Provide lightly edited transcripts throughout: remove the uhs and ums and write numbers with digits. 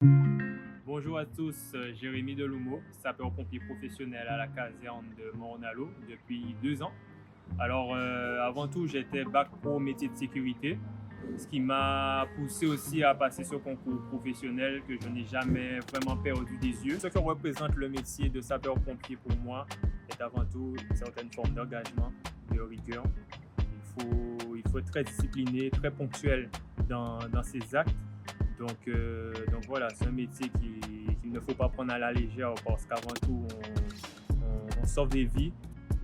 Bonjour à tous, Jérémy Deloumo, sapeur-pompier professionnel à la caserne de Morne-à-l'Eau depuis 2 ans. Alors, avant tout, j'étais bac pro métier de sécurité, ce qui m'a poussé aussi à passer ce concours professionnel que je n'ai jamais vraiment perdu des yeux. Ce que représente le métier de sapeur-pompier pour moi est avant tout une certaine forme d'engagement, de rigueur. Il faut être très discipliné, très ponctuel dans ses actes. Donc voilà, c'est un métier qu'il ne faut pas prendre à la légère parce qu'avant tout, on sauve des vies.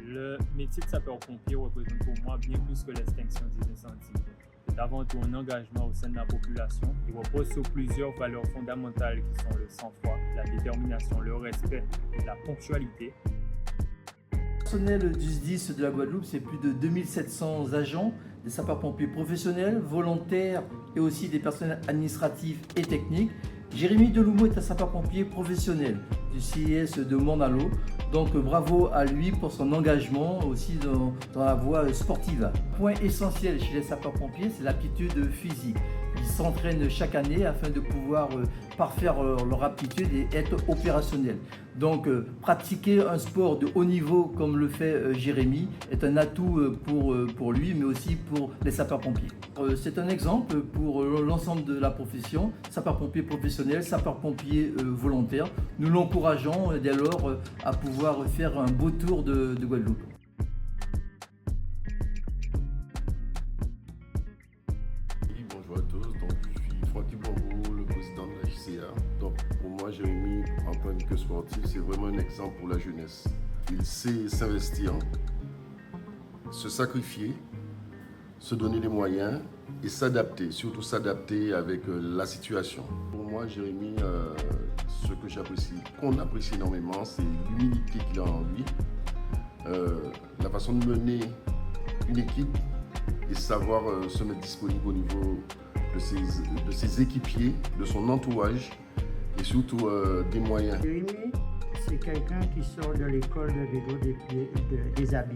Le métier de sapeur-pompier représente pour moi bien plus que l'extinction des incendies. C'est avant tout un engagement au sein de la population. Il repose sur plusieurs valeurs fondamentales qui sont le sang-froid, la détermination, le respect, la ponctualité. Le personnel du SDIS de la Guadeloupe, c'est plus de 2700 agents, des sapeurs-pompiers professionnels, volontaires et aussi des personnels administratifs et techniques. Jérémy Deloumo est un sapeur-pompier professionnel du CIS de Morne-à-l'Eau. Donc bravo à lui pour son engagement aussi dans la voie sportive. Point essentiel chez les sapeurs-pompiers, c'est l'aptitude physique. Ils s'entraînent chaque année afin de pouvoir parfaire leur aptitude et être opérationnels. Donc pratiquer un sport de haut niveau comme le fait Jérémy est un atout pour lui, mais aussi pour les sapeurs-pompiers. C'est un exemple pour l'ensemble de la profession, sapeurs-pompiers professionnels, sapeurs-pompiers volontaires. Nous l'encourageons dès lors à pouvoir faire un beau tour de Guadeloupe. Oui, bonjour à tous, donc je suis Francky Bambou, le président de la JCA. Donc pour moi, Jérémy, en tant que sportif, c'est vraiment un exemple pour la jeunesse. Il sait s'investir, se sacrifier, se donner les moyens et s'adapter, surtout s'adapter avec la situation. Pour moi, Jérémy, ce que j'apprécie, qu'on apprécie énormément, c'est l'humilité qu'il a en lui, la façon de mener une équipe et savoir se mettre disponible au niveau de ses équipiers, de son entourage et surtout des moyens. Jérémy, c'est quelqu'un qui sort de l'école de vélo des Abbayes.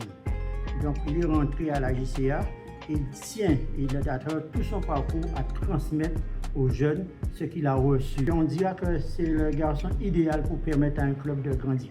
Donc il est rentré à la JCA, il tient, il a à travers tout son parcours à transmettre aux jeunes ce qu'il a reçu. On dira que c'est le garçon idéal pour permettre à un club de grandir.